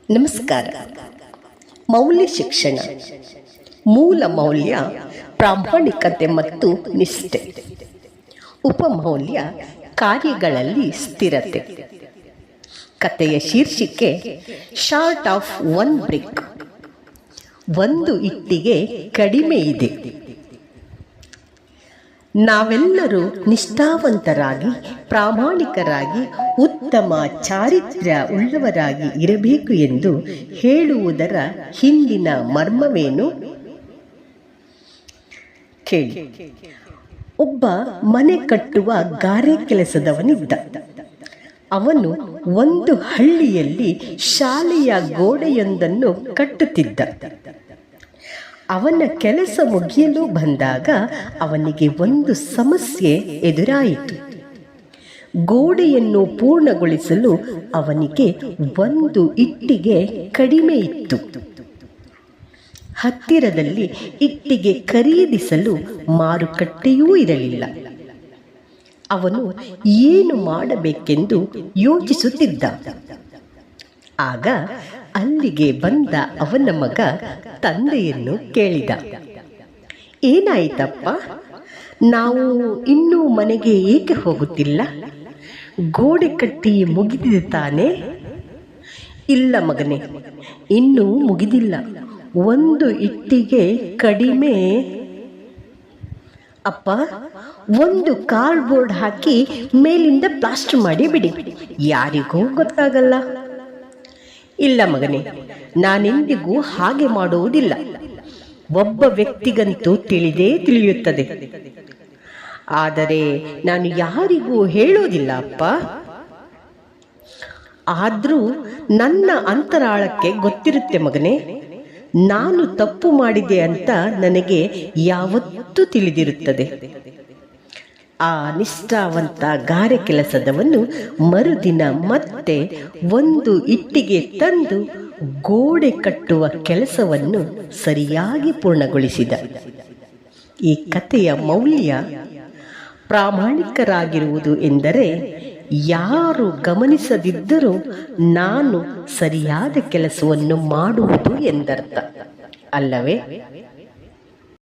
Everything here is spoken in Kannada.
ನಮಸ್ಕಾರ. ಮೌಲ್ಯ ಶಿಕ್ಷಣ. ಮೂಲ ಮೌಲ್ಯ ಪ್ರಾಮಾಣಿಕತೆ ಮತ್ತು ನಿಷ್ಠೆ. ಉಪಮೌಲ್ಯ ಕಾರ್ಯಗಳಲ್ಲಿ ಸ್ಥಿರತೆ. ಕಥೆಯ ಶೀರ್ಷಿಕೆ ಶಾರ್ಟ್ ಆಫ್ ಒನ್ ಬ್ರಿಕ್. ಒಂದು ಇಟ್ಟಿಗೆ ಕಡಿಮೆ ಇದೆ. ನಾವೆಲ್ಲರೂ ನಿಷ್ಠಾವಂತರಾಗಿ, ಪ್ರಾಮಾಣಿಕರಾಗಿ, ಉತ್ತಮ ಚಾರಿತ್ರ್ಯ ಉಳ್ಳವರಾಗಿ ಇರಬೇಕು ಎಂದು ಹೇಳುವುದರ ಹಿಂದಿನ ಮರ್ಮವೇನು? ಕೇಳಿ. ಒಬ್ಬ ಮನೆ ಕಟ್ಟುವ ಗಾರೆ ಕೆಲಸದವನಿದ್ದ. ಅವನು ಒಂದು ಹಳ್ಳಿಯಲ್ಲಿ ಶಾಲೆಯ ಗೋಡೆಯೊಂದನ್ನು ಕಟ್ಟುತ್ತಿದ್ದ. ಅವನ ಕೆಲಸ ಮುಗಿಯಲು ಬಂದಾಗ ಅವನಿಗೆ ಒಂದು ಸಮಸ್ಯೆ ಎದುರಾಯಿತು. ಗೋಡೆಯನ್ನು ಪೂರ್ಣಗೊಳಿಸಲು ಅವನಿಗೆ ಒಂದು ಇಟ್ಟಿಗೆ ಕಡಿಮೆ ಇತ್ತು. ಹತ್ತಿರದಲ್ಲಿ ಇಟ್ಟಿಗೆ ಖರೀದಿಸಲು ಮಾರುಕಟ್ಟೆಯೂ ಇರಲಿಲ್ಲ. ಅವನು ಏನು ಮಾಡಬೇಕೆಂದು ಯೋಚಿಸುತ್ತಿದ್ದ. ಆಗ ಅಲ್ಲಿಗೆ ಬಂದ ಅವನ ಮಗ ತಂದೆಯನ್ನು ಕೇಳಿದ, ಏನಾಯಿತಪ್ಪ, ನಾವು ಇನ್ನೂ ಮನೆಗೆ ಏಕೆ ಹೋಗುತ್ತಿಲ್ಲ? ಗೋಡೆ ಕಟ್ಟಿ ಮುಗಿದಿದೆ ತಾನೇ? ಇಲ್ಲ ಮಗನೇ, ಇನ್ನೂ ಮುಗಿದಿಲ್ಲ. ಒಂದು ಇಟ್ಟಿಗೆ ಕಡಿಮೆ. ಅಪ್ಪ, ಒಂದು ಕಾರ್ಡ್ಬೋರ್ಡ್ ಹಾಕಿ ಮೇಲಿಂದ ಪ್ಲಾಸ್ಟರ್ ಮಾಡಿ ಬಿಡಿ, ಯಾರಿಗೂ ಗೊತ್ತಾಗಲ್ಲ. ಇಲ್ಲ ಮಗನೇ, ನಾನೆಂದಿಗೂ ಹಾಗೆ ಮಾಡುವುದಿಲ್ಲ. ಒಬ್ಬ ವ್ಯಕ್ತಿಗಂತೂ ತಿಳಿದೇ ತಿಳಿಯುತ್ತದೆ, ಆದರೆ ನಾನು ಯಾರಿಗೂ ಹೇಳೋದಿಲ್ಲ ಅಪ್ಪ. ಆದರೂ ನನ್ನ ಅಂತರಾಳಕ್ಕೆ ಗೊತ್ತಿರುತ್ತೆ ಮಗನೇ, ನಾನು ತಪ್ಪು ಮಾಡಿದೆ ಅಂತ ನನಗೆ ಯಾವತ್ತೂ ತಿಳಿದಿರುತ್ತದೆ. ಆ ನಿಷ್ಠಾವಂತ ಗಾರೆ ಕೆಲಸದವನು ಮರುದಿನ ಮತ್ತೆ ಒಂದು ಇಟ್ಟಿಗೆ ತಂದು ಗೋಡೆ ಕಟ್ಟುವ ಕೆಲಸವನ್ನು ಸರಿಯಾಗಿ ಪೂರ್ಣಗೊಳಿಸಿದ. ಈ ಕಥೆಯ ಮೌಲ್ಯ ಪ್ರಾಮಾಣಿಕರಾಗಿರುವುದು ಎಂದರೆ ಯಾರು ಗಮನಿಸದಿದ್ದರೂ ನಾನು ಸರಿಯಾದ ಕೆಲಸವನ್ನು ಮಾಡುವುದು ಎಂದರ್ಥ ಅಲ್ಲವೇ?